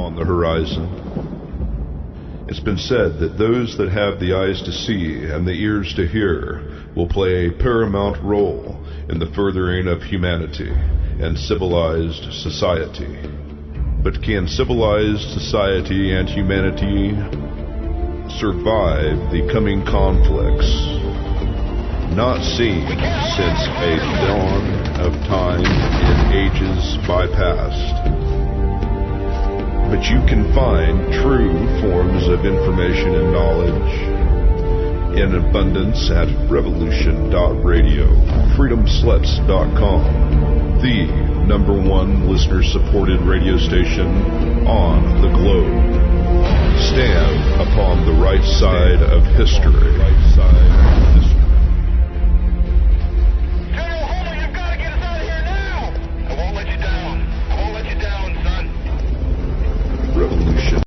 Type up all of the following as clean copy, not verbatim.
upon the horizon. It's been said that those that have the eyes to see and the ears to hear will play a paramount role in the furthering of humanity and civilized society. But can civilized society and humanity survive the coming conflicts not seen since a dawn of time in ages bypast? But you can find true forms of information and knowledge in abundance at revolution.radio, freedomsluts.com, the #1 listener-supported radio station on the globe. Stand upon the right side of history. Revolution.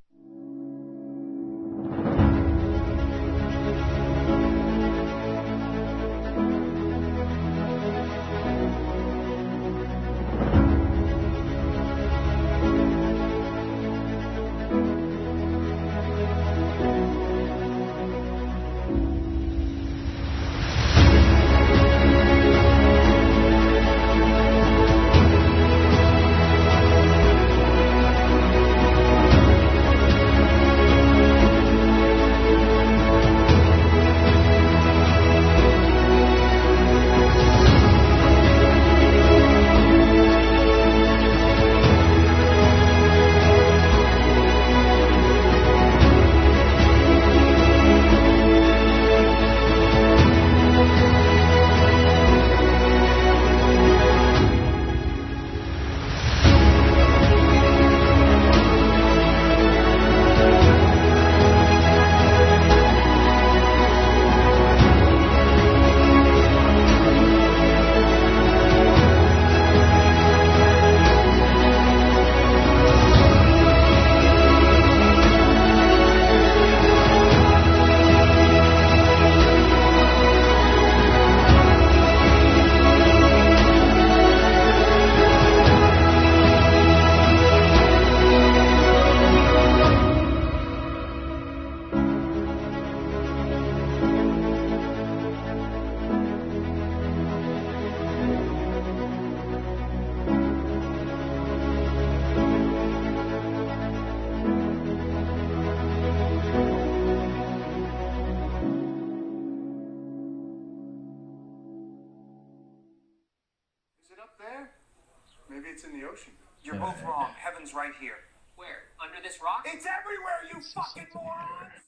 Maybe it's in the ocean. You're both wrong. Heaven's right here. Where? Under this rock? It's everywhere, you fucking morons!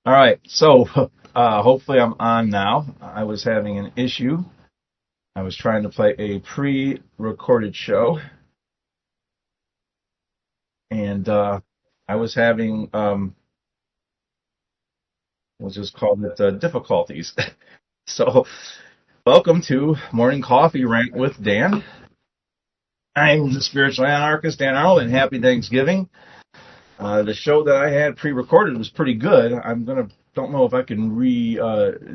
All right, so hopefully I'm on now. I was having an issue. I was trying to play a pre-recorded show, and I was having, we'll just call it difficulties. So, welcome to Morning Coffee Rant with Dan. I'm the spiritual anarchist, Dan Arnold, and happy Thanksgiving. The show that I had pre-recorded was pretty good. Don't know if I can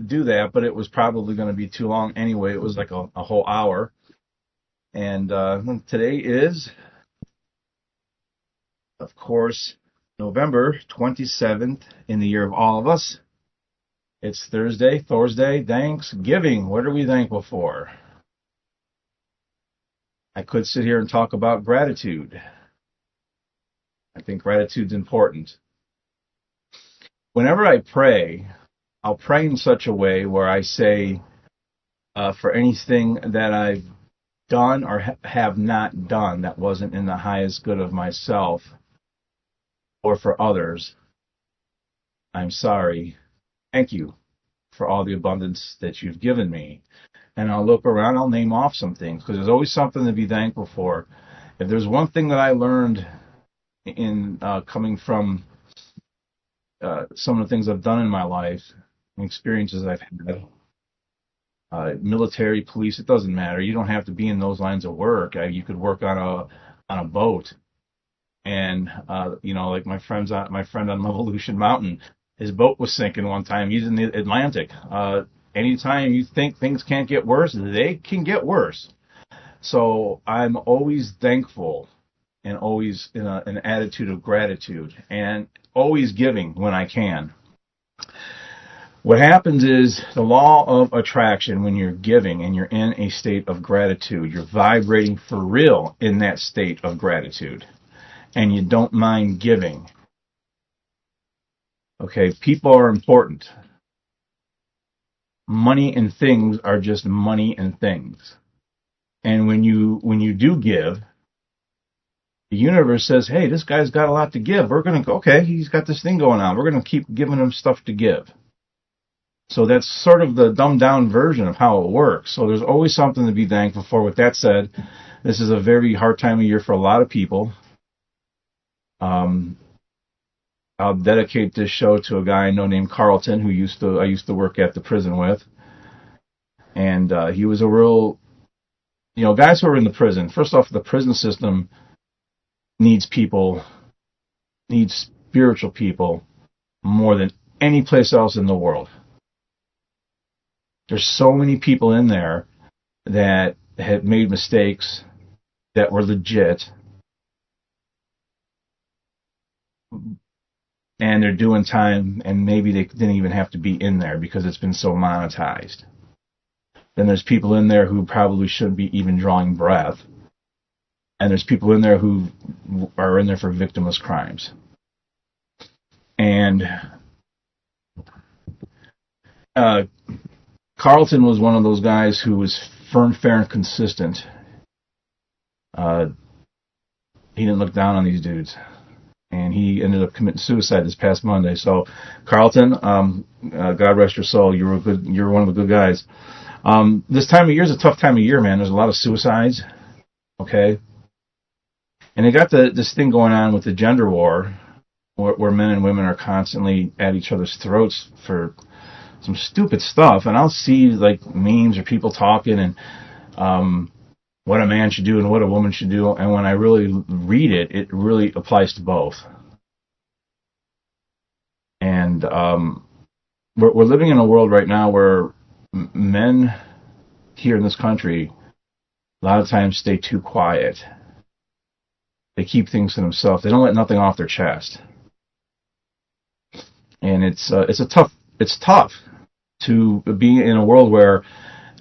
do that, but it was probably going to be too long anyway. It was like a whole hour. And today is, of course, November 27th in the year of all of us. It's Thursday, Thanksgiving. What are we thankful for? I could sit here and talk about gratitude. I think gratitude's important. Whenever I pray, I'll pray in such a way where I say, for anything that I've done or have not done that wasn't in the highest good of myself or for others, I'm sorry. Thank you for all the abundance that you've given me. And I'll look around, I'll name off some things, because there's always something to be thankful for. If there's one thing that I learned in coming from some of the things I've done in my life, experiences I've had, military, police, it doesn't matter. You don't have to be in those lines of work. You could work on a boat. And, like my friend on Revolution Mountain, his boat was sinking one time. He's in the Atlantic. Anytime you think things can't get worse, they can get worse. So I'm always thankful and always in an attitude of gratitude and always giving when I can. What happens is the law of attraction, when you're giving and you're in a state of gratitude, you're vibrating for real in that state of gratitude, and you don't mind giving. Okay, people are important. Money and things are just money and things. And when you do give, the universe says, hey, this guy's got a lot to give. We're going to go, okay, he's got this thing going on. We're going to keep giving him stuff to give. So that's sort of the dumbed down version of how it works. So there's always something to be thankful for. With that said, this is a very hard time of year for a lot of people. I'll dedicate this show to a guy I know named Carlton, who I used to work at the prison with. And he was a real, guys who are in the prison. First off, the prison system needs spiritual people more than any place else in the world. There's so many people in there that had made mistakes that were legit, and they're doing time, and maybe they didn't even have to be in there because it's been so monetized. Then there's people in there who probably shouldn't be even drawing breath. And there's people in there who are in there for victimless crimes. And Carlton was one of those guys who was firm, fair, and consistent. He didn't look down on these dudes. And he ended up committing suicide this past Monday. So, Carlton, God rest your soul. You're one of the good guys. This time of year is a tough time of year, man. There's a lot of suicides. Okay. And they got this thing going on with the gender war, where men and women are constantly at each other's throats for some stupid stuff. And I'll see like memes or people talking and what a man should do and what a woman should do. And when I really read it, it really applies to both. And we're living in a world right now where men here in this country a lot of times stay too quiet. They keep things to themselves. They don't let nothing off their chest. And it's tough to be in a world where,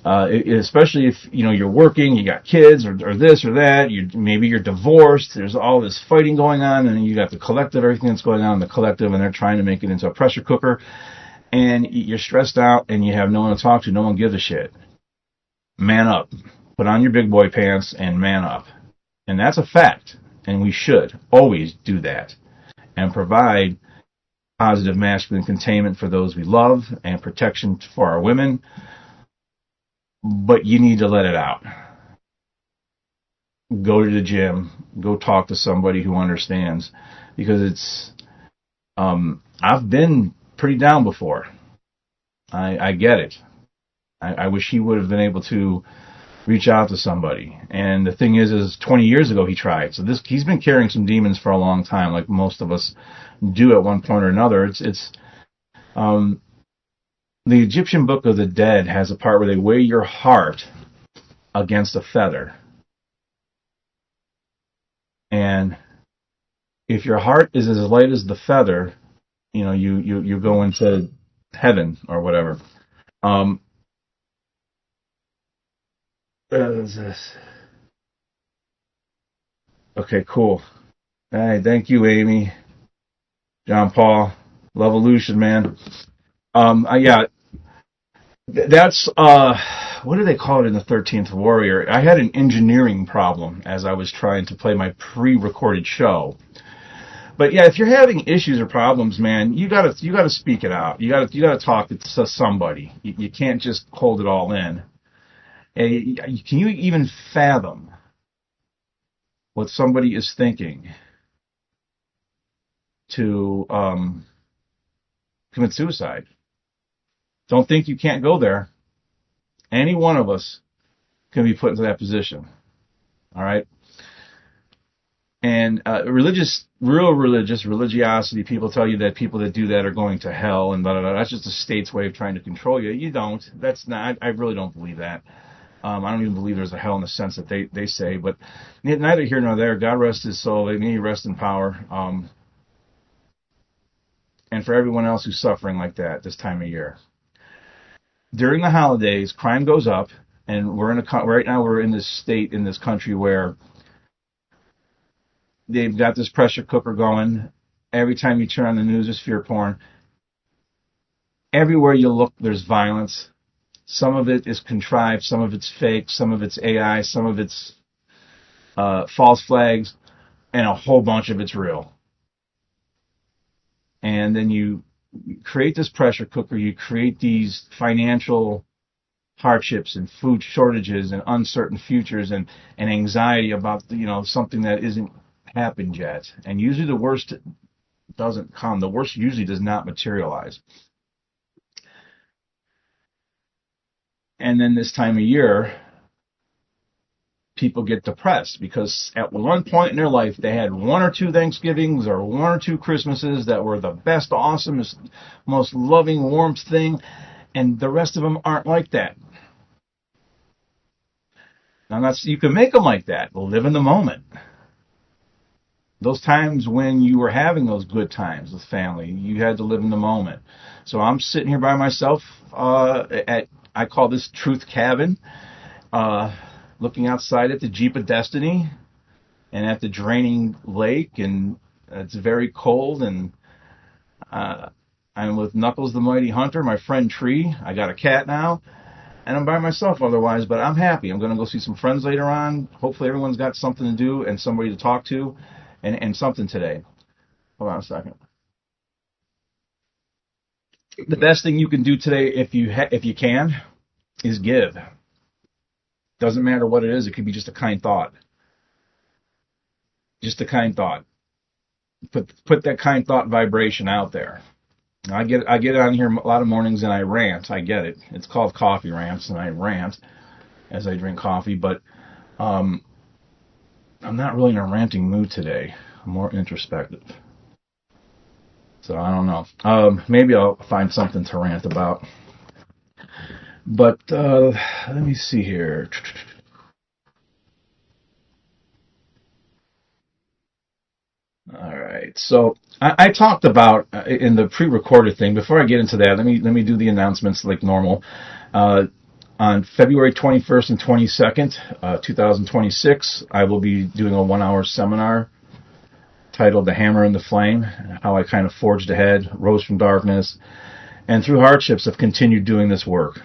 especially if you're working, you got kids or this or that. Maybe you're divorced. There's all this fighting going on, and you got the collective, everything that's going on in the collective, and they're trying to make it into a pressure cooker. And you're stressed out, and you have no one to talk to. No one gives a shit. Man up. Put on your big boy pants and man up. And that's a fact. And we should always do that and provide positive masculine containment for those we love and protection for our women. But you need to let it out. Go to the gym. Go talk to somebody who understands. Because I've been pretty down before. I get it. I wish he would have been able to reach out to somebody. And the thing is 20 years ago he tried. So he's been carrying some demons for a long time, like most of us do at one point or another. The Egyptian Book of the Dead has a part where they weigh your heart against a feather. And if your heart is as light as the feather, you go into heaven or whatever. What is this? Okay, cool. All right, thank you, Amy. John Paul. Levolution, man. That's, what do they call it in the 13th Warrior? I had an engineering problem as I was trying to play my pre-recorded show. But yeah, if you're having issues or problems, man, you gotta speak it out. You gotta talk to somebody. You can't just hold it all in. And can you even fathom what somebody is thinking to commit suicide? Don't think you can't go there. Any one of us can be put into that position. All right? And religiosity, people tell you that people that do that are going to hell and blah, blah, blah. That's just the state's way of trying to control you. You don't. That's not, I really don't believe that. I don't even believe there's a hell in the sense that they say, but neither here nor there. God rest his soul. May he rest in power. And for everyone else who's suffering like that this time of year. During the holidays, crime goes up, and right now we're in this state in this country where they've got this pressure cooker going. Every time you turn on the news, there's fear porn. Everywhere you look, there's violence. Some of it is contrived, some of it's fake, some of it's AI, some of it's false flags, and a whole bunch of it's real. And then you create this pressure cooker, you create these financial hardships and food shortages and uncertain futures and anxiety about something that isn't happened yet. And usually the worst doesn't come. The worst usually does not materialize. And then this time of year, people get depressed because at one point in their life, they had 1 or 2 Thanksgivings or 1 or 2 Christmases that were the best, awesomest, most loving, warmth thing, and the rest of them aren't like that. Now, you can make them like that. Live in the moment. Those times when you were having those good times with family, you had to live in the moment. So I'm sitting here by myself I call this Truth Cabin, looking outside at the Jeep of Destiny and at the draining lake, and it's very cold, and I'm with Knuckles the Mighty Hunter, my friend Tree. I got a cat now, and I'm by myself otherwise, but I'm happy. I'm going to go see some friends later on. Hopefully everyone's got something to do and somebody to talk to and something today. Hold on a second. The best thing you can do today, if you can, is give. Doesn't matter what it is. It could be just a kind thought. Just a kind thought. Put that kind thought vibration out there. Now, I get on here a lot of mornings and I rant. I get it. It's called Coffee Rants, and I rant as I drink coffee. But I'm not really in a ranting mood today. I'm more introspective. So I don't know. Maybe I'll find something to rant about. But let me see here. All right. So I talked about in the pre-recorded thing. Before I get into that, let me do the announcements like normal. On February 21st and 22nd, 2026, I will be doing a 1-hour seminar titled The Hammer and the Flame, how I kind of forged ahead, rose from darkness, and through hardships have continued doing this work,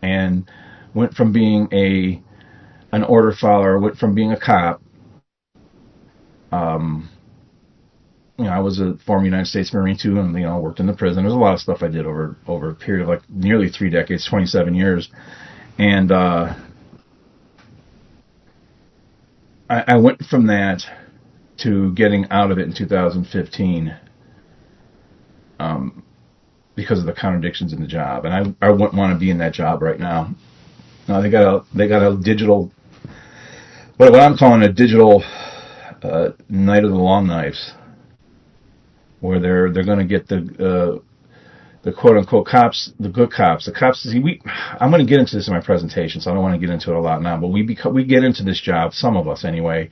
and went from being an order follower, went from being a cop. I was a former United States Marine too, and worked in the prison. There's a lot of stuff I did over a period of like nearly 3 decades, 27 years, and I went from that to getting out of it in 2015 because of the contradictions in the job, and I wouldn't want to be in that job right now. Now they got a digital, what I'm calling a digital night of the long knives, where they're going to get the quote unquote cops, the good cops, the cops. See, I'm going to get into this in my presentation, so I don't want to get into it a lot now. But we get into this job, some of us anyway,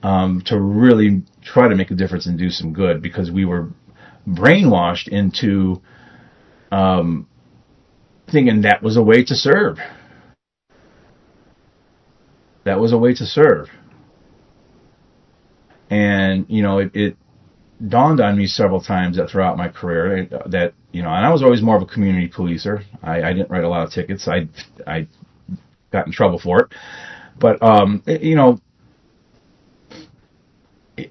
to really try to make a difference and do some good, because we were brainwashed into thinking that was a way to serve. That was a way to serve. And, it dawned on me several times that throughout my career that, and I was always more of a community policer. I didn't write a lot of tickets. I got in trouble for it. But,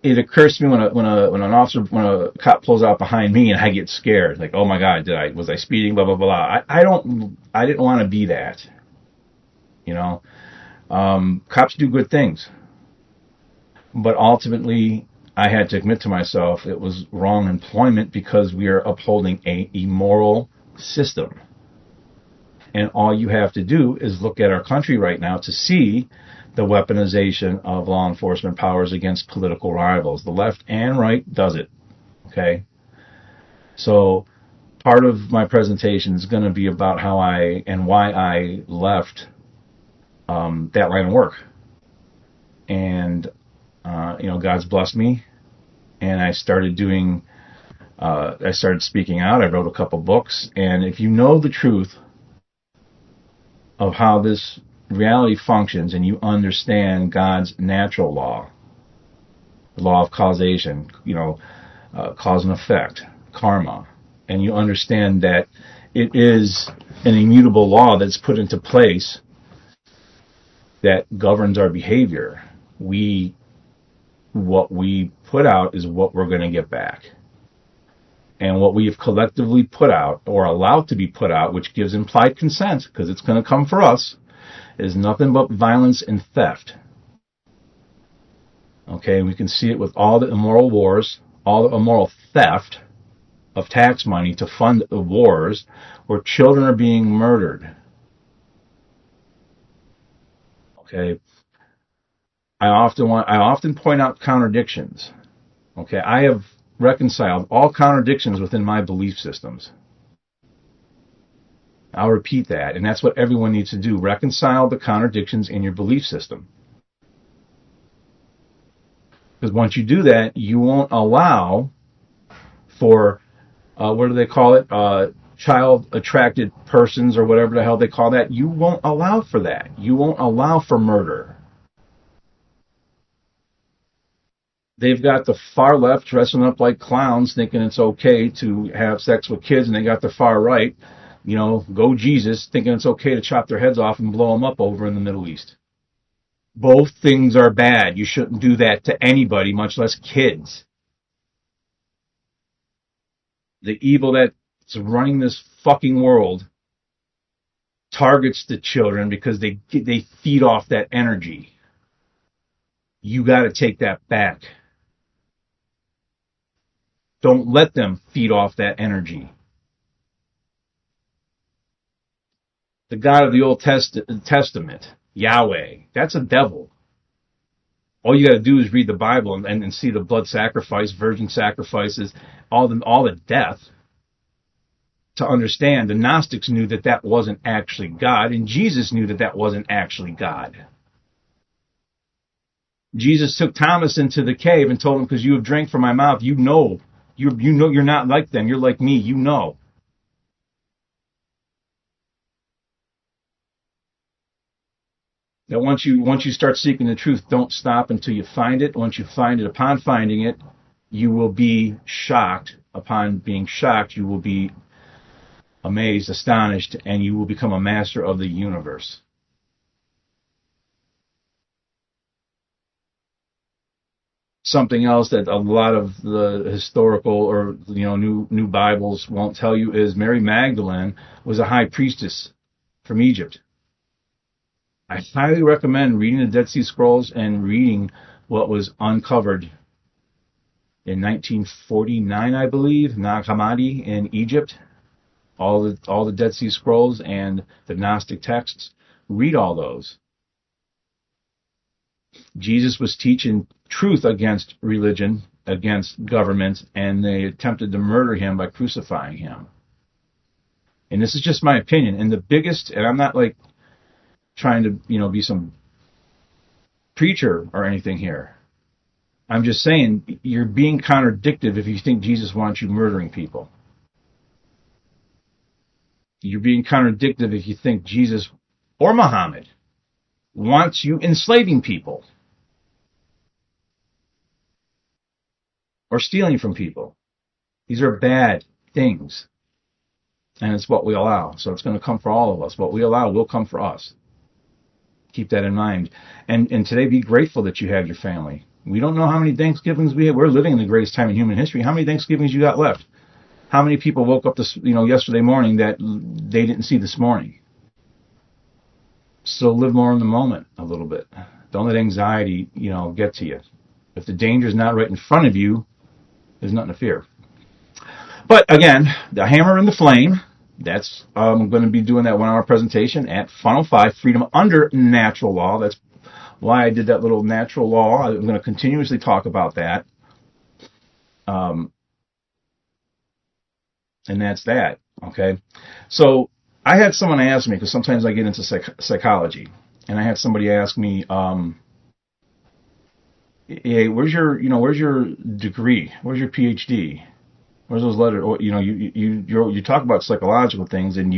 it occurs to me when a cop pulls out behind me and I get scared, like, oh my God, was I speeding, blah, blah, blah. I didn't want to be that, cops do good things, but ultimately I had to admit to myself it was wrong employment, because we are upholding a immoral system. And all you have to do is look at our country right now to see the weaponization of law enforcement powers against political rivals. The left and right does it. Okay? So part of my presentation is going to be about how and why I left that line of work. And, God's blessed me, and I started speaking out. I wrote a couple books, and if you know the truth of how this reality functions and you understand God's natural law, the law of causation, cause and effect, karma, and you understand that it is an immutable law that's put into place that governs our behavior. What we put out is what we're going to get back. And what we have collectively put out, or allowed to be put out, which gives implied consent, because it's going to come for us, is nothing but violence and theft. Okay, we can see it with all the immoral wars, all the immoral theft of tax money to fund the wars where children are being murdered. Okay, I often point out contradictions. Okay, I have reconciled all contradictions within my belief systems. I'll repeat that, and that's what everyone needs to do. Reconcile the contradictions in your belief system. Because once you do that, you won't allow for, what do they call it? Child-attracted persons, or whatever the hell they call that. You won't allow for that. You won't allow for murder. They've got the far left dressing up like clowns, thinking it's okay to have sex with kids, and they got the far right, go Jesus, thinking it's okay to chop their heads off and blow them up over in the Middle East. Both things are bad. You shouldn't do that to anybody, much less kids. The evil that's running this fucking world targets the children because they feed off that energy. You got to take that back. Don't let them feed off that energy. The God of the Old Testament, Yahweh, that's a devil. All you got to do is read the Bible and see the blood sacrifice, virgin sacrifices, all the death, to understand. The Gnostics knew that wasn't actually God, and Jesus knew that wasn't actually God. Jesus took Thomas into the cave and told him, because you have drank from my mouth, you know you're not like them, you're like me, you know. That once you start seeking the truth, don't stop until you find it. Once you find it, upon finding it, you will be shocked. Upon being shocked, you will be amazed, astonished, and you will become a master of the universe. Something else that a lot of the historical or new Bibles won't tell you is Mary Magdalene was a high priestess from Egypt. I highly recommend reading the Dead Sea Scrolls and reading what was uncovered in 1949, I believe, Nag Hammadi in Egypt. All the Dead Sea Scrolls and the Gnostic texts. Read all those. Jesus was teaching truth against religion, against government, and they attempted to murder him by crucifying him. And this is just my opinion. And I'm not trying to, be some preacher or anything here. I'm just saying you're being contradictive if you think Jesus wants you murdering people. You're being contradictive if you think Jesus or Muhammad wants you enslaving people or stealing from people. These are bad things. And it's what we allow. So it's going to come for all of us. What we allow will come for us. Keep that in mind. And today, be grateful that you have your family. We don't know how many Thanksgivings we have. We're living in the greatest time in human history. How many Thanksgivings you got left? How many people woke up yesterday morning that they didn't see this morning? So live more in the moment a little bit. Don't let anxiety, get to you. If the danger is not right in front of you, there's nothing to fear. But again, the hammer and the flame, that's, I'm going to be doing that 1-hour presentation at Funnel 5, Freedom Under Natural Law. That's why I did that little natural law. I'm going to continuously talk about that. And that's that, okay? So I had someone ask me, because sometimes I get into psychology, and I had somebody ask me, hey, where's your degree? Where's your PhD? Where's those letters? Or, you talk about psychological things and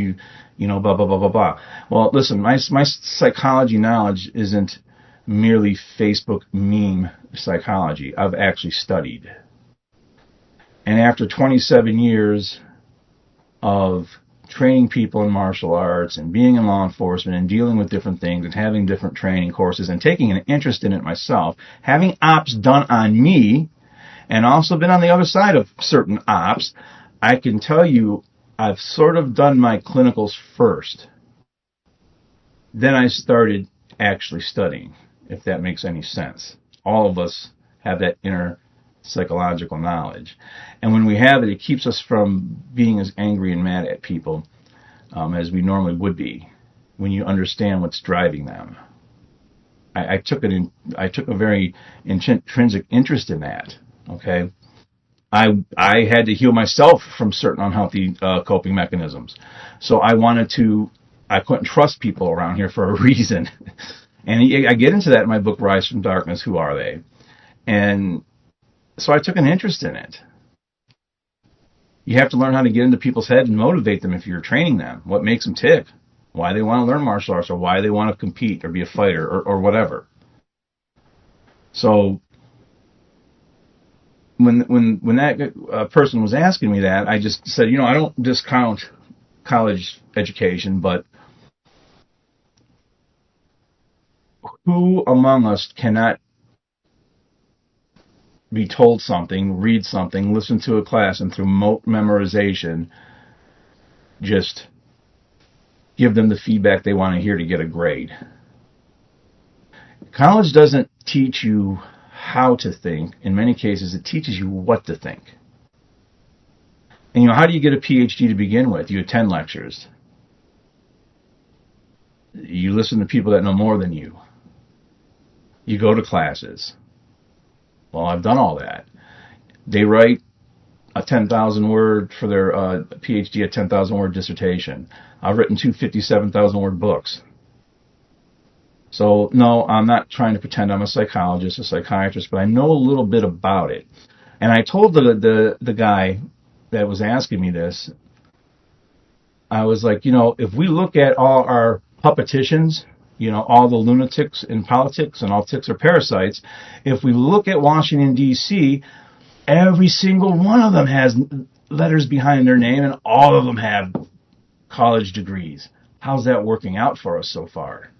blah, blah, blah, blah, blah. Well, listen, my psychology knowledge isn't merely Facebook meme psychology. I've actually studied. And after 27 years of training people in martial arts and being in law enforcement and dealing with different things and having different training courses and taking an interest in it myself, having ops done on me, and also been on the other side of certain ops, I can tell you I've sort of done my clinicals first. Then I started actually studying, if that makes any sense. All of us have that inner psychological knowledge. And when we have it, it keeps us from being as angry and mad at people as we normally would be when you understand what's driving them. I took a very intrinsic interest in that. Okay, I had to heal myself from certain unhealthy coping mechanisms. So I couldn't trust people around here for a reason. And I get into that in my book, Rise from Darkness, Who Are They? And so I took an interest in it. You have to learn how to get into people's head and motivate them if you're training them. What makes them tick? Why they want to learn martial arts, or why they want to compete or be a fighter or whatever. So when that person was asking me that, I just said, I don't discount college education, but who among us cannot be told something, read something, listen to a class, and through memorization, just give them the feedback they want to hear to get a grade? College doesn't teach you how to think. In many cases, it teaches you what to think. And how do you get a PhD to begin with? You attend lectures. You listen to people that know more than you. You go to classes. Well, I've done all that. They write a 10,000 word for their PhD, a 10,000 word dissertation. I've written 257,000 word books. So, no, I'm not trying to pretend I'm a psychologist, a psychiatrist, but I know a little bit about it. And I told the guy that was asking me this, I was like, if we look at all our puppeticians, all the lunatics in politics, and all ticks are parasites, if we look at Washington, D.C., every single one of them has letters behind their name, and all of them have college degrees. How's that working out for us so far?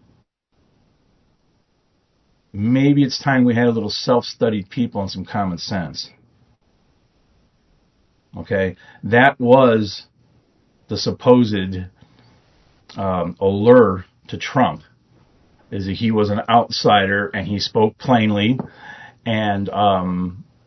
Maybe it's time we had a little self-studied people and some common sense. Okay? That was the supposed allure to Trump, is that he was an outsider and he spoke plainly, and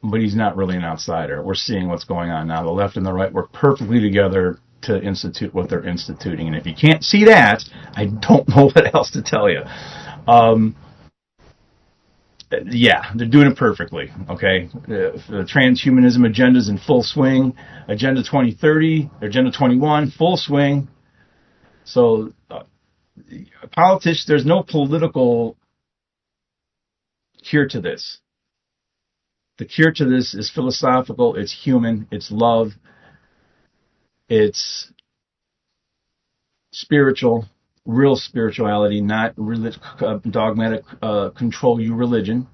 but he's not really an outsider. We're seeing what's going on now. The left and the right work perfectly together to institute what they're instituting. And if you can't see that, I don't know what else to tell you. Yeah, they're doing it perfectly, okay? The transhumanism agenda is in full swing. Agenda 2030, Agenda 21, full swing. So, politics, there's no political cure to this. The cure to this is philosophical, it's human, it's love, it's spiritual, real spirituality, not dogmatic control you religion.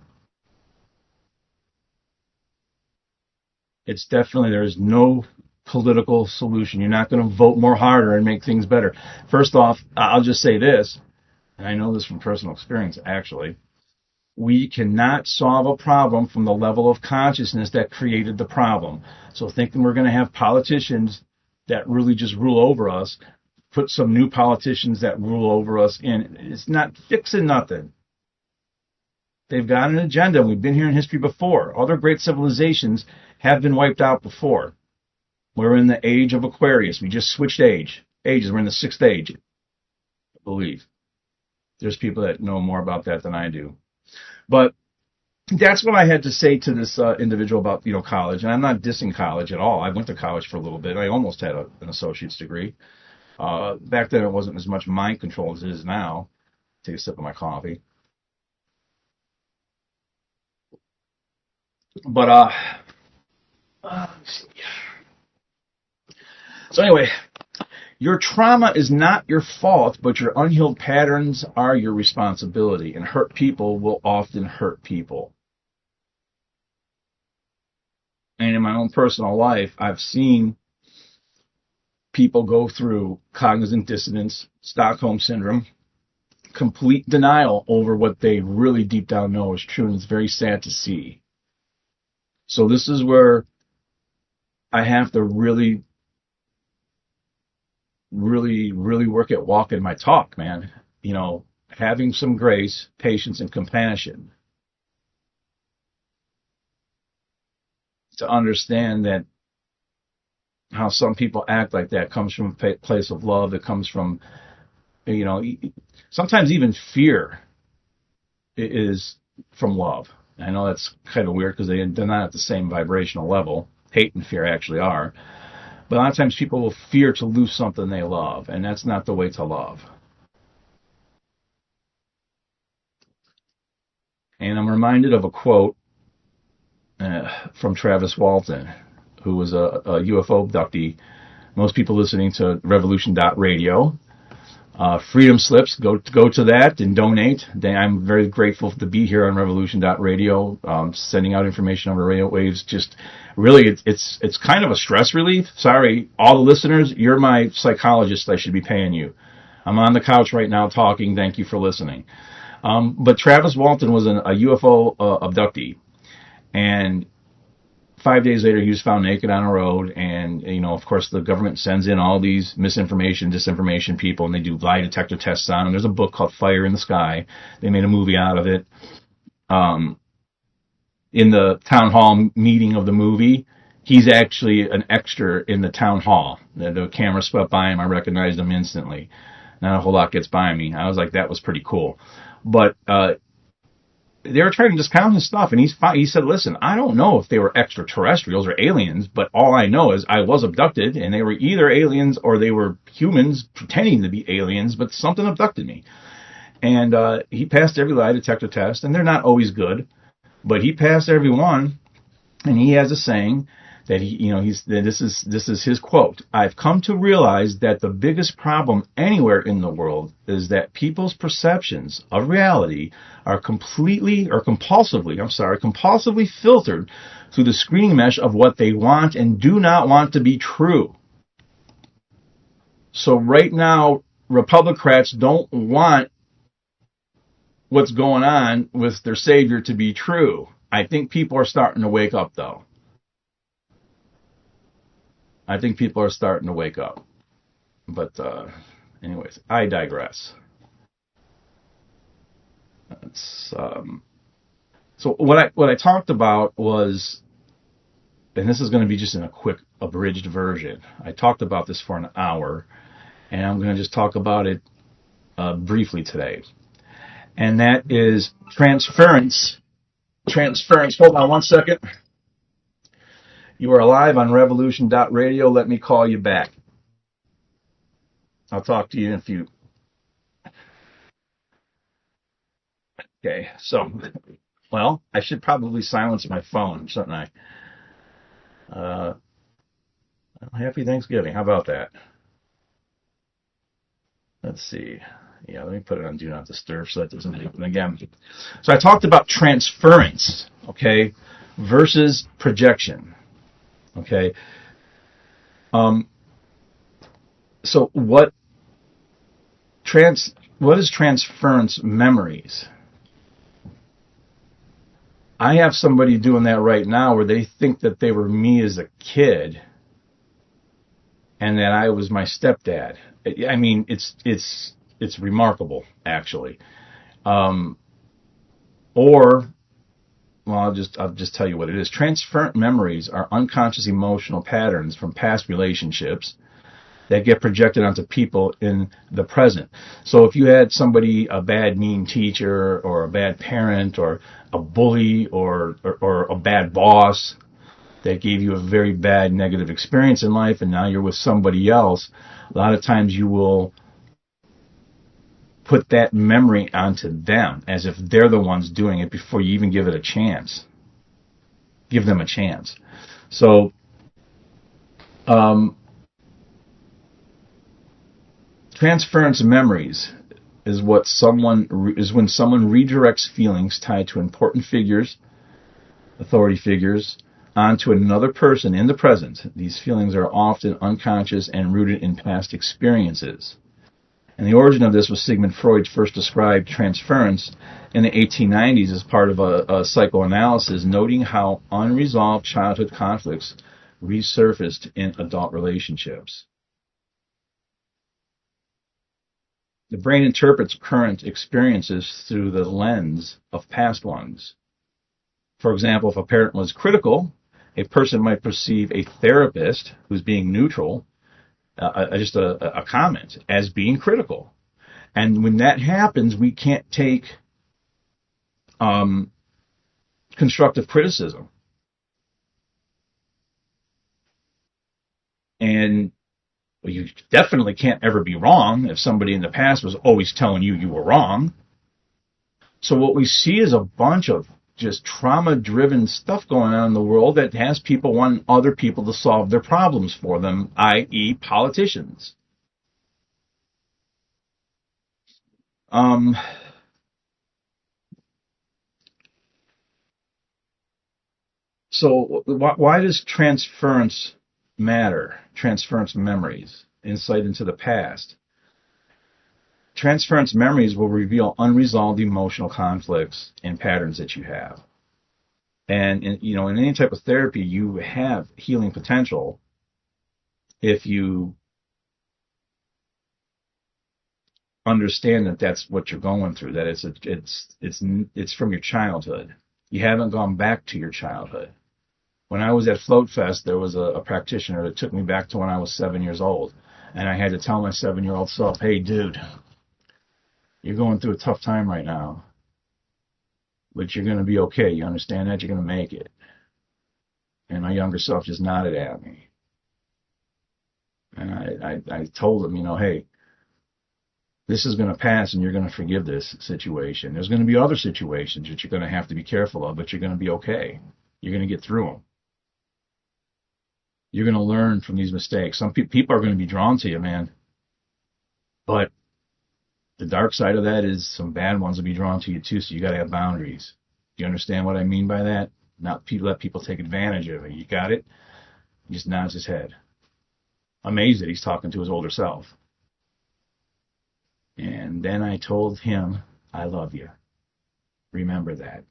It's definitely, there is no political solution. You're not going to vote more harder and make things better. First off, I'll just say this, and I know this from personal experience actually, we cannot solve a problem from the level of consciousness that created the problem. So thinking we're going to have politicians that really just rule over us, put some new politicians that rule over us in, it's not fixing nothing. They've got an agenda. We've been here in history before. Other great civilizations have been wiped out before. We're in the age of Aquarius. We just switched ages. We're in the 6th age, I believe. There's people that know more about that than I do. But that's what I had to say to this individual about, college. And I'm not dissing college at all. I went to college for a little bit. I almost had an associate's degree. Back then, it wasn't as much mind control as it is now. Take a sip of my coffee. But so anyway, your trauma is not your fault, but your unhealed patterns are your responsibility, and hurt people will often hurt people. And in my own personal life, I've seen people go through cognizant dissonance, Stockholm syndrome, complete denial over what they really deep down know is true, and it's very sad to see. So this is where I have to really work at walking my talk, man. You know, having some grace, patience, and compassion to understand that how some people act like that comes from a place of love. It comes from, you know, sometimes even fear is from love. I know that's kind of weird because they're not at the same vibrational level. Hate and fear actually are. But a lot of times people will fear to lose something they love, and that's not the way to love. And I'm reminded of a quote from Travis Walton, who was a UFO abductee. Most people listening to Revolution.radio. Freedom Slips, go to that and donate. I'm very grateful to be here on Revolution.radio, sending out information over radio waves. Just really, it's kind of a stress relief. Sorry, all the listeners, you're my psychologist. I should be paying you. I'm on the couch right now talking. Thank you for listening. But Travis Walton was a UFO abductee, and 5 days later, he was found naked on a road, and, you know, of course, the government sends in all these misinformation, disinformation people, and they do lie detector tests on him. There's a book called Fire in the Sky. They made a movie out of it. In the town hall meeting of the movie, he's actually an extra in the town hall. The camera swept by him. I recognized him instantly. Not a whole lot gets by me. I was like, that was pretty cool. But they were trying to discount his stuff, and he said, listen, I don't know if they were extraterrestrials or aliens, but all I know is I was abducted, and they were either aliens or they were humans pretending to be aliens, but something abducted me. And he passed every lie detector test, and they're not always good, but he passed every one, and he has a saying that this is his quote. I've come to realize that the biggest problem anywhere in the world is that people's perceptions of reality are compulsively filtered through the screening mesh of what they want and do not want to be true. So right now, Republicrats don't want what's going on with their savior to be true. I think people are starting to wake up, though. I think people are starting to wake up. But anyways, I digress. So what I talked about was, and this is going to be just in a quick abridged version. I talked about this for an hour, and I'm going to just talk about it briefly today. And that is transference. Hold on one second. You are live on Revolution.radio. Let me call you back. I'll talk to you in a few. Okay, so, well, I should probably silence my phone, shouldn't I? Happy Thanksgiving. How about that? Let's see. Yeah, let me put it on Do Not Disturb so that doesn't happen again. So I talked about transference, okay, versus projection. Okay. So what is transference memories? I have somebody doing that right now where they think that they were me as a kid and that I was my stepdad. I mean, it's remarkable, actually. I'll just tell you what it is. Transferent memories are unconscious emotional patterns from past relationships that get projected onto people in the present. So if you had somebody, a bad, mean teacher, or a bad parent, or a bully, or a bad boss that gave you a very bad negative experience in life, and now you're with somebody else, a lot of times you will put that memory onto them as if they're the ones doing it before you even give it a chance. Give them a chance. So, transference of memories is when someone redirects feelings tied to important figures, authority figures, onto another person in the present. These feelings are often unconscious and rooted in past experiences. And the origin of this was Sigmund Freud first described transference in the 1890s as part of a psychoanalysis, noting how unresolved childhood conflicts resurfaced in adult relationships. The brain interprets current experiences through the lens of past ones. For example, if a parent was critical, a person might perceive a therapist who's being neutral, just a comment, as being critical. And when that happens, we can't take constructive criticism. And you definitely can't ever be wrong if somebody in the past was always telling you you were wrong. So what we see is a bunch of just trauma-driven stuff going on in the world that has people wanting other people to solve their problems for them, i.e. politicians. So why does transference matter? Transference memories, insight into the past. Transference memories will reveal unresolved emotional conflicts and patterns that you have. And in any type of therapy, you have healing potential if you understand that that's what you're going through, that it's from your childhood. You haven't gone back to your childhood. When I was at Float Fest, there was a practitioner that took me back to when I was 7 years old. And I had to tell my 7-year-old self, hey, dude, you're going through a tough time right now, but you're going to be okay. You understand that? You're going to make it. And my younger self just nodded at me. And I told him, hey, this is going to pass and you're going to forgive this situation. There's going to be other situations that you're going to have to be careful of, but you're going to be okay. You're going to get through them. You're going to learn from these mistakes. Some people are going to be drawn to you, man. But the dark side of that is some bad ones will be drawn to you too, so you got to have boundaries. Do you understand what I mean by that? Not let people take advantage of it. You got it? He just nods his head. Amazed that he's talking to his older self. And then I told him, I love you. Remember that.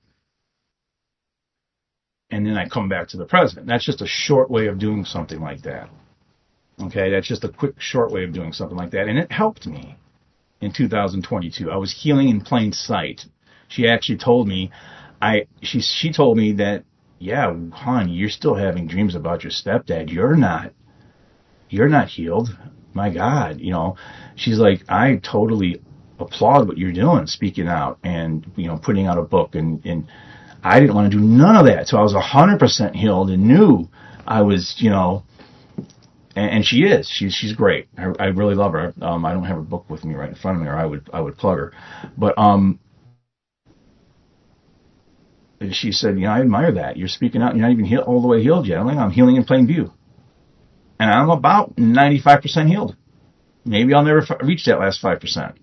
And then I come back to the present. That's just a short way of doing something like that. Okay, that's just a quick, short way of doing something like that. And it helped me in 2022. I was healing in plain sight. She actually told me, she told me that, yeah, hon, you're still having dreams about your stepdad. You're not healed. My God, she's like, I totally applaud what you're doing, speaking out and, putting out a book. And I didn't want to do none of that. So I was 100% healed and knew I was, and she is. She's great. I really love her. I don't have her book with me right in front of me, or I would plug her. But she said, I admire that. You're speaking out. You're not even all the way healed yet. I'm healing in plain view. And I'm about 95% healed. Maybe I'll never reach that last 5%.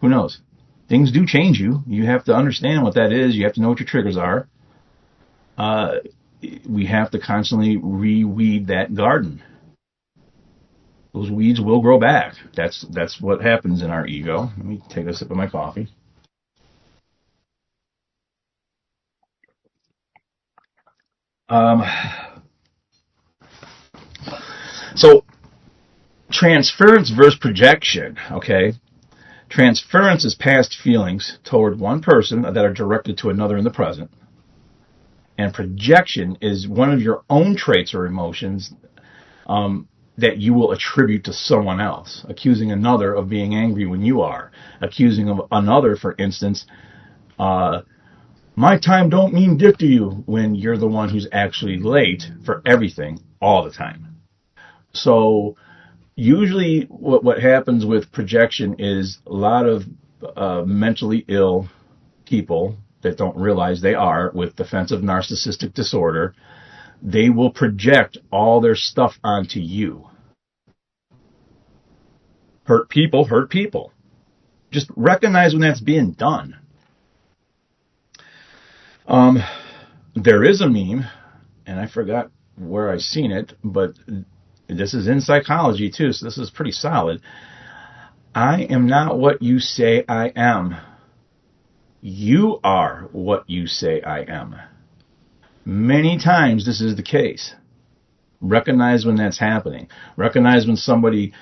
Who knows? Things do change you. You have to understand what that is. You have to know what your triggers are. We have to constantly reweed that garden. Those weeds will grow back. That's what happens in our ego. Let me take a sip of my coffee. So, transference versus projection, okay? Transference is past feelings toward one person that are directed to another in the present. And projection is one of your own traits or emotions that you will attribute to someone else, accusing another of being angry when you are, accusing of another, for instance, my time don't mean dick to you, when you're the one who's actually late for everything all the time. So usually what happens with projection is a lot of mentally ill people that don't realize they are with defensive narcissistic disorder. They will project all their stuff onto you. Hurt people hurt people. Just recognize when that's being done. There is a meme, and I forgot where I seen it, but this is in psychology too, so this is pretty solid. I am not what you say I am. You are what you say I am. Many times this is the case. Recognize when that's happening. Recognize when somebody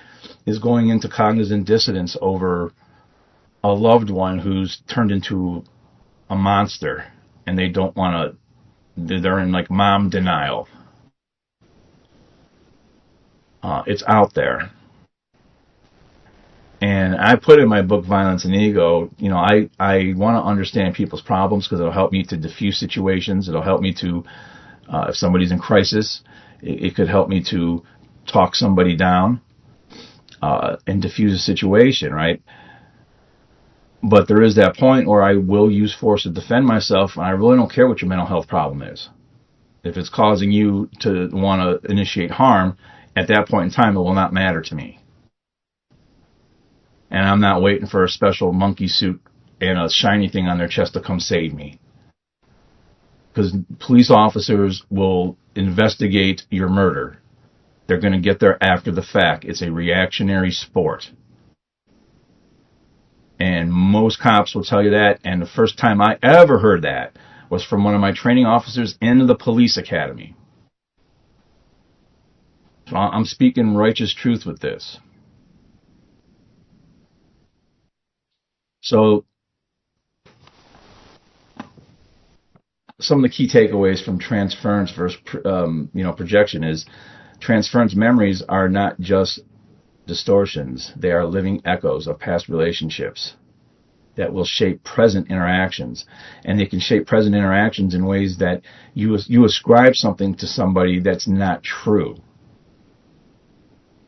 is going into cognizant dissonance over a loved one who's turned into a monster and they don't want to, they're in like mom denial. It's out there. And I put in my book, Violence and Ego, you know, I want to understand people's problems because it'll help me to diffuse situations. It'll help me to, if somebody's in crisis, it could help me to talk somebody down and diffuse a situation, right? But there is that point where I will use force to defend myself, and I really don't care what your mental health problem is. If it's causing you to want to initiate harm, at that point in time, it will not matter to me. And I'm not waiting for a special monkey suit and a shiny thing on their chest to come save me. Because police officers will investigate your murder. They're going to get there after the fact. It's a reactionary sport. And most cops will tell you that. And the first time I ever heard that was from one of my training officers in the police academy. So I'm speaking righteous truth with this. So some of the key takeaways from transference versus projection is transference memories are not just distortions. They are living echoes of past relationships that will shape present interactions. And they can shape present interactions in ways that you ascribe something to somebody that's not true.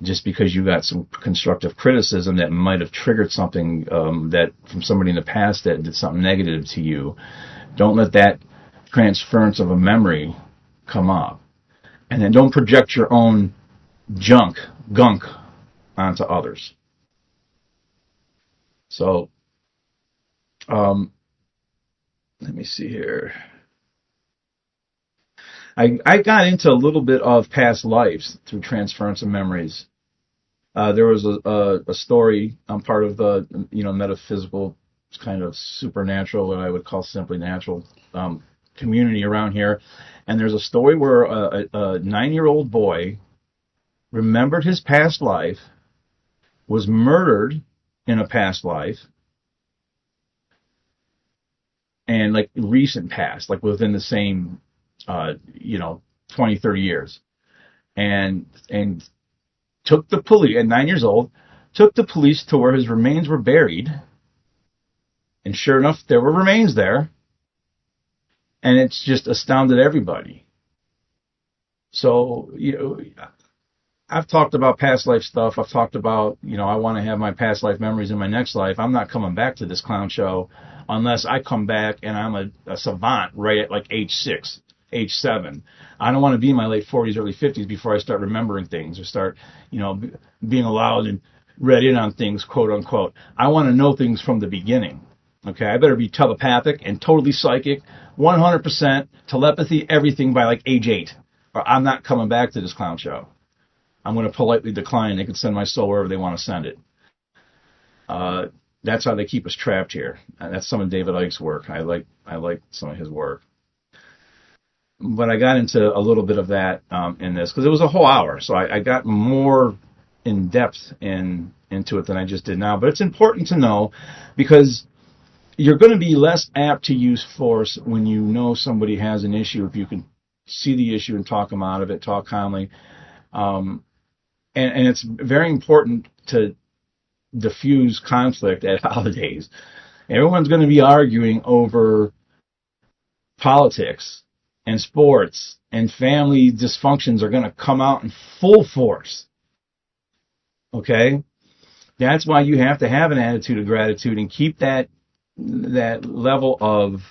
Just because you got some constructive criticism that might have triggered something that from somebody in the past that did something negative to you, don't let that transference of a memory come up. And then don't project your own gunk onto others. So, let me see here. I got into a little bit of past lives through transference of memories. There was a story. I'm part of the metaphysical, kind of supernatural, what I would call simply natural community around here. And there's a story where a 9-year-old boy remembered his past life, was murdered in a past life, and like recent past, like within the same 20, 30 years, and took the police at 9 years old, took the police to where his remains were buried, and sure enough, there were remains there, and it's just astounded everybody. So, I've talked about past life stuff. I've talked about, I want to have my past life memories in my next life. I'm not coming back to this clown show unless I come back and I'm a savant right at like age 6. Age 7. I don't want to be in my late 40s, early 50s before I start remembering things or start, being allowed and read in on things, quote unquote. I want to know things from the beginning. Okay, I better be telepathic and totally psychic, 100% telepathy, everything by like age 8, or I'm not coming back to this clown show. I'm going to politely decline. They can send my soul wherever they want to send it. That's how they keep us trapped here. And that's some of David Icke's work. I like some of his work. But I got into a little bit of that in this because it was a whole hour, so I got more in depth into it than I just did now. But it's important to know because you're going to be less apt to use force when you know somebody has an issue. If you can see the issue and talk them out of it, talk calmly, and it's very important to diffuse conflict at holidays. Everyone's going to be arguing over politics. And sports and family dysfunctions are going to come out in full force. Okay? That's why you have to have an attitude of gratitude and keep that level of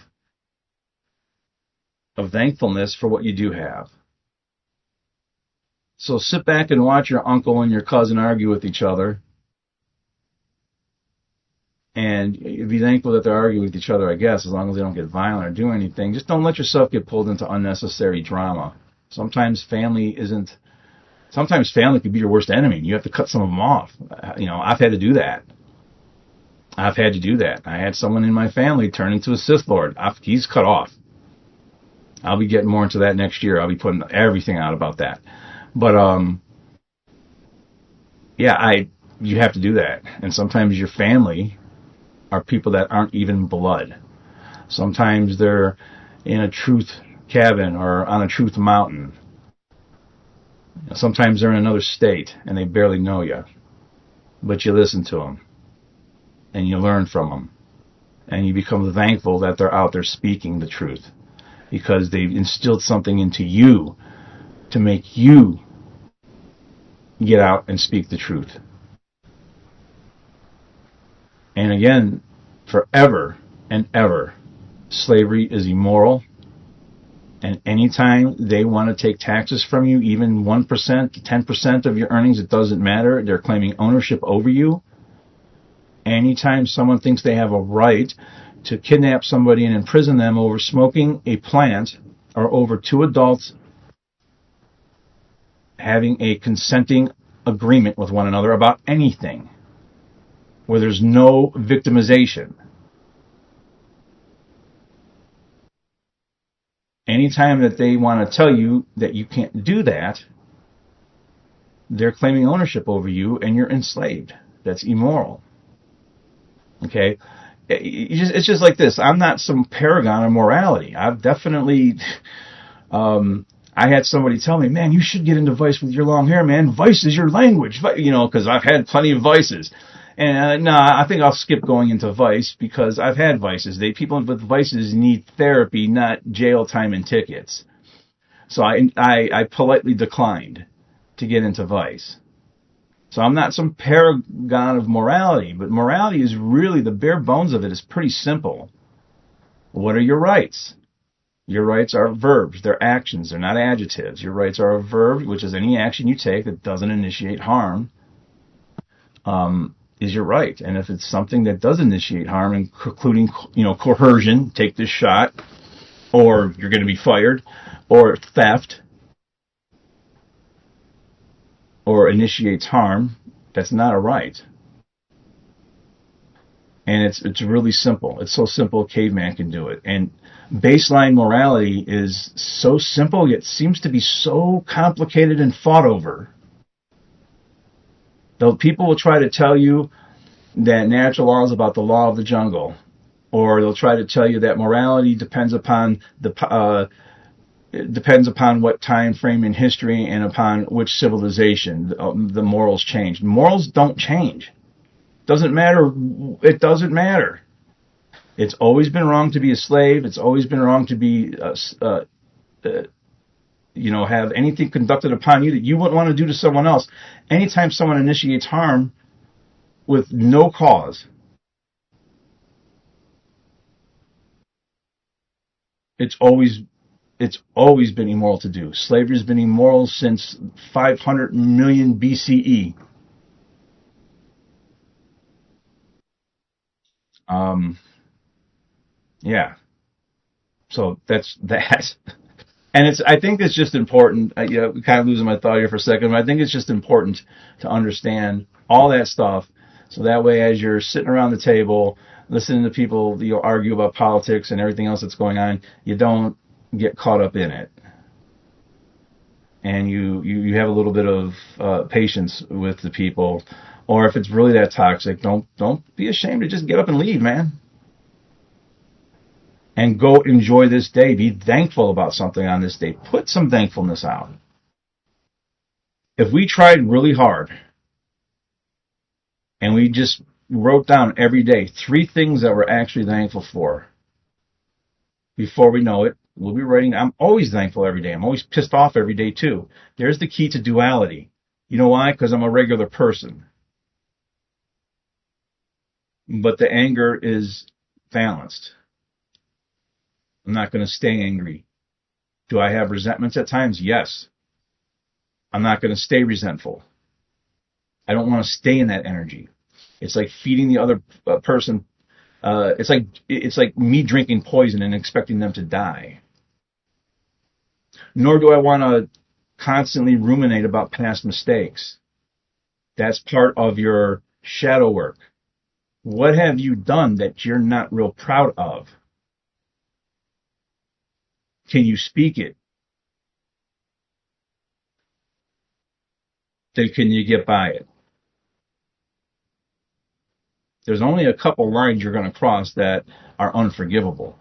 thankfulness for what you do have. So sit back and watch your uncle and your cousin argue with each other. And be thankful that they're arguing with each other, I guess, as long as they don't get violent or do anything. Just don't let yourself get pulled into unnecessary drama. Sometimes family could be your worst enemy. You have to cut some of them off. I've had to do that. I had someone in my family turn into a Sith Lord. He's cut off. I'll be getting more into that next year. I'll be putting everything out about that. But, you have to do that. And sometimes your family are people that aren't even blood. Sometimes they're in a truth cabin or on a truth mountain. Sometimes they're in another state and they barely know you. But you listen to them and you learn from them. And you become thankful that they're out there speaking the truth, because they've instilled something into you to make you get out and speak the truth. And again, forever and ever, slavery is immoral. And anytime they want to take taxes from you, even 1%, 10% of your earnings, it doesn't matter. They're claiming ownership over you. Anytime someone thinks they have a right to kidnap somebody and imprison them over smoking a plant, or over two adults having a consenting agreement with one another about anything, where there's no victimization. Anytime that they want to tell you that you can't do that, they're claiming ownership over you and you're enslaved. That's immoral. Okay? It's just like this. I'm not some paragon of morality. I've definitely... I had somebody tell me, man, you should get into Vice with your long hair, man. Vice is your language, because I've had plenty of vices. And I think I'll skip going into Vice, because I've had vices. People with vices need therapy, not jail time and tickets. So I politely declined to get into Vice. So I'm not some paragon of morality, but morality is really, the bare bones of it is pretty simple. What are your rights? Your rights are verbs. They're actions. They're not adjectives. Your rights are a verb, which is any action you take that doesn't initiate harm, is your right. And if it's something that does initiate harm, including, coercion, take this shot, or you're going to be fired, or theft, or initiates harm, that's not a right. And it's really simple. It's so simple, a caveman can do it. And baseline morality is so simple, yet seems to be so complicated and fought over. Though people will try to tell you that natural law is about the law of the jungle, or they'll try to tell you that morality depends upon what time frame in history and upon which civilization the morals change. Morals don't change. Doesn't matter. It doesn't matter. It's always been wrong to be a slave. It's always been wrong to be, have anything conducted upon you that you wouldn't want to do to someone else. Anytime someone initiates harm with no cause, it's always been immoral to do. Slavery has been immoral since 500 million BCE. Yeah. So that's that. And I think it's just important, kind of losing my thought here for a second, but I think it's just important to understand all that stuff, so that way as you're sitting around the table, listening to people argue about politics and everything else that's going on, you don't get caught up in it. And you have a little bit of patience with the people. Or if it's really that toxic, don't be ashamed to just get up and leave, man. And go enjoy this day. Be thankful about something on this day. Put some thankfulness out. If we tried really hard and we just wrote down every day 3 things that we're actually thankful for, before we know it, we'll be writing, I'm always thankful every day. I'm always pissed off every day too. There's the key to duality. You know why? Because I'm a regular person. but the anger is balanced. I'm not going to stay angry. Do I have resentments at times? Yes. I'm not going to stay resentful. I don't want to stay in that energy. It's like feeding the other person. It's like me drinking poison and expecting them to die. Nor do I want to constantly ruminate about past mistakes. That's part of your shadow work. What have you done that you're not real proud of? Can you speak it? Then can you get by it? There's only a couple lines you're going to cross that are unforgivable.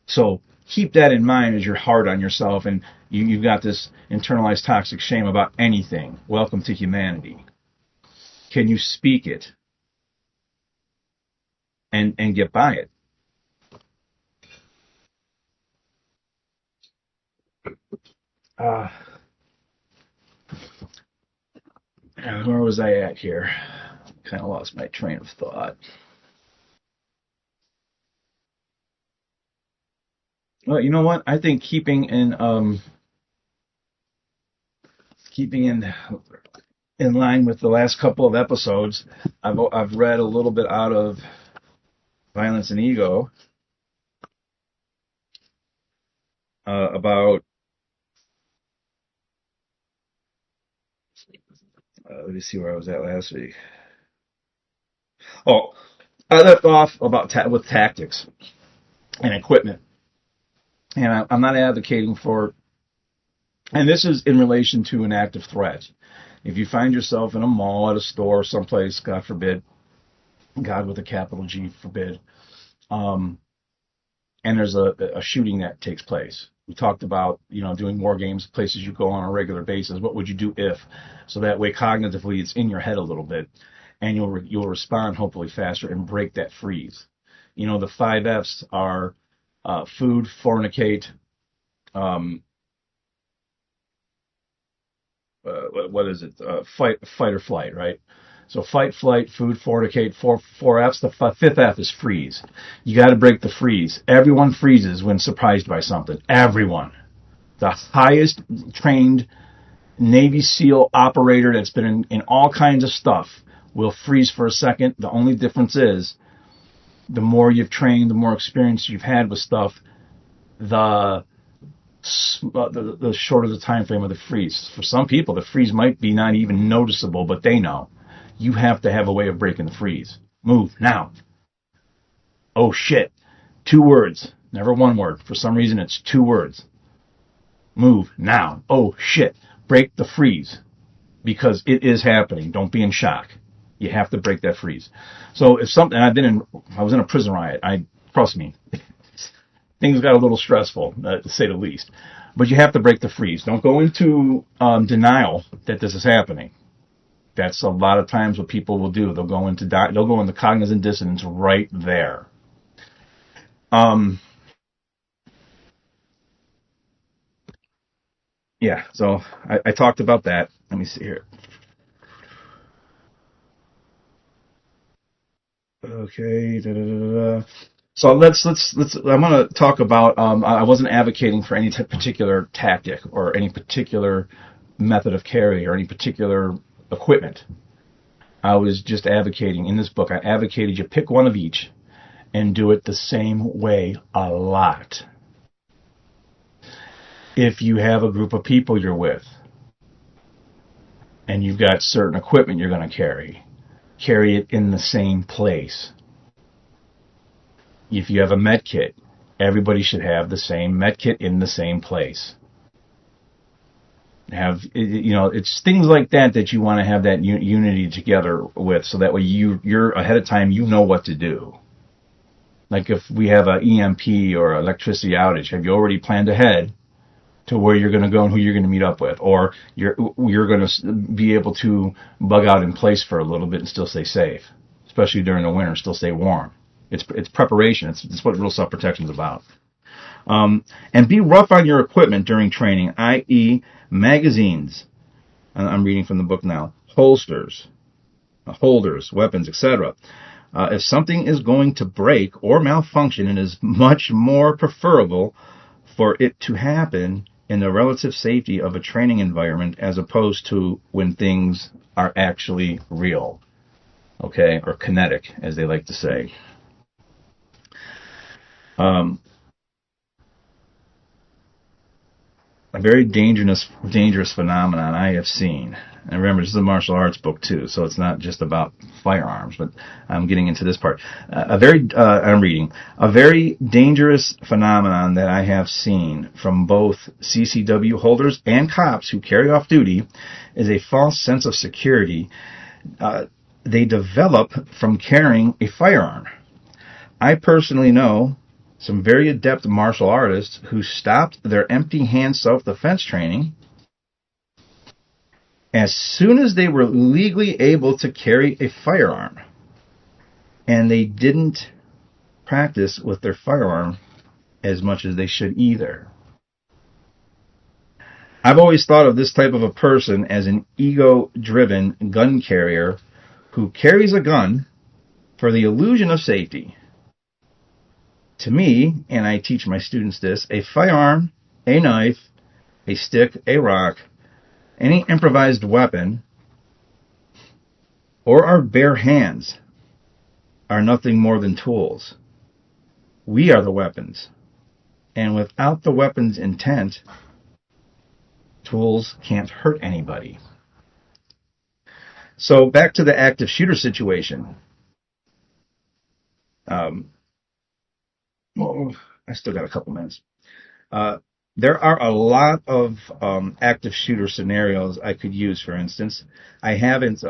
So keep that in mind as you're hard on yourself and you've got this internalized toxic shame about anything. Welcome to humanity. Can you speak it and get by it? Where was I at here? Kind of lost my train of thought. Well, you know what? I think keeping in line with the last couple of episodes, I've read a little bit out of Violence and Ego about. Let me see where I was at last week. Oh, I left off about with tactics and equipment. And I'm not advocating for, and this is in relation to an active threat. If you find yourself in a mall, at a store, someplace, God forbid, God with a capital G forbid, and there's a shooting that takes place. We talked about, doing war games, places you go on a regular basis. What would you do if? So that way, cognitively, it's in your head a little bit, and you'll respond hopefully faster and break that freeze. The 5 F's are food, fornicate, what is it? Fight or flight, right? So fight, flight, food, fornicate, 4 F's. The 5th F is freeze. You got to break the freeze. Everyone freezes when surprised by something. Everyone. The highest trained Navy SEAL operator that's been in all kinds of stuff will freeze for a second. The only difference is the more you've trained, the more experience you've had with stuff, the shorter the time frame of the freeze. For some people, the freeze might be not even noticeable, but they know. You have to have a way of breaking the freeze. Move now. Oh shit. 2 words. Never 1 word. For some reason, it's 2 words. Move now. Oh shit. Break the freeze. Because it is happening. Don't be in shock. You have to break that freeze. So if something, I was in a prison riot. Trust me, things got a little stressful, to say the least. But you have to break the freeze. Don't go into denial that this is happening. That's a lot of times what people will do. They'll go into cognizant dissonance right there. Yeah. So I talked about that. Let me see here. Okay. So let's. I'm going to talk about. I wasn't advocating for any particular tactic or any particular method of carry or any particular equipment. I was just advocating in this book. I advocated you pick one of each and do it the same way a lot. If you have a group of people you're with and you've got certain equipment you're going to carry it in the same place. If you have a med kit, everybody should have the same med kit in the same place. It's things like that you want to have that unity together with, so that way you're ahead of time, you know what to do. Like if we have an EMP or electricity outage, have you already planned ahead to where you're going to go and who you're going to meet up with? Or you're going to be able to bug out in place for a little bit and still stay safe, especially during the winter, still stay warm. It's preparation. It's what real self-protection is about. And be rough on your equipment during training, i.e. magazines. I'm reading from the book now. Holsters, holders, weapons, etc. If something is going to break or malfunction, it is much more preferable for it to happen in the relative safety of a training environment as opposed to when things are actually real, okay, or kinetic, as they like to say. A very dangerous phenomenon I have seen. And remember, this is a martial arts book too, so it's not just about firearms, but I'm getting into this part. I'm reading. A very dangerous phenomenon that I have seen from both CCW holders and cops who carry off duty is a false sense of security they develop from carrying a firearm. I personally know some very adept martial artists who stopped their empty-hand self-defense training as soon as they were legally able to carry a firearm, and they didn't practice with their firearm as much as they should either. I've always thought of this type of a person as an ego-driven gun carrier who carries a gun for the illusion of safety. To me, and I teach my students this, a firearm, a knife, a stick, a rock, any improvised weapon, or our bare hands are nothing more than tools. We are the weapons. And without the weapon's intent, tools can't hurt anybody. So back to the active shooter situation. Well, I still got a couple minutes. There are a lot of active shooter scenarios I could use. For instance, I haven't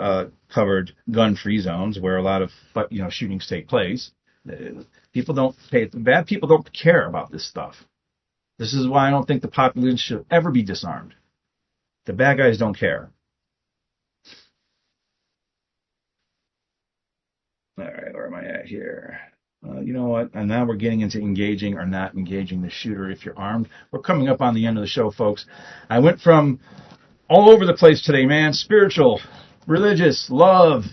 covered gun-free zones where a lot of shootings take place. Bad people don't care about this stuff. This is why I don't think the population should ever be disarmed. The bad guys don't care. All right, where am I at here? You know what? And now we're getting into engaging or not engaging the shooter if you're armed. We're coming up on the end of the show, folks. I went from all over the place today, man. Spiritual, religious, love,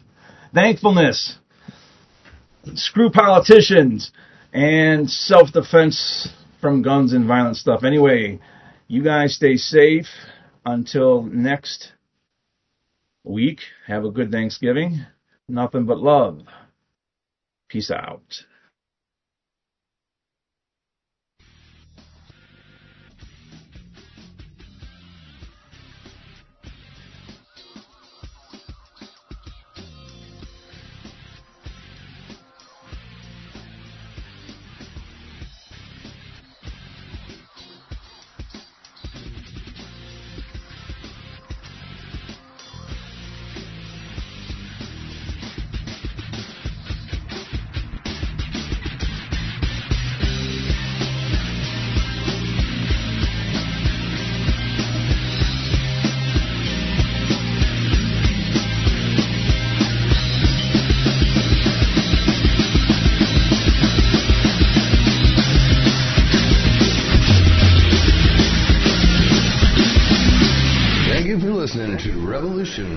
thankfulness, screw politicians, and self-defense from guns and violent stuff. Anyway, you guys stay safe until next week. Have a good Thanksgiving. Nothing but love. Peace out. Thank you for listening to Revolution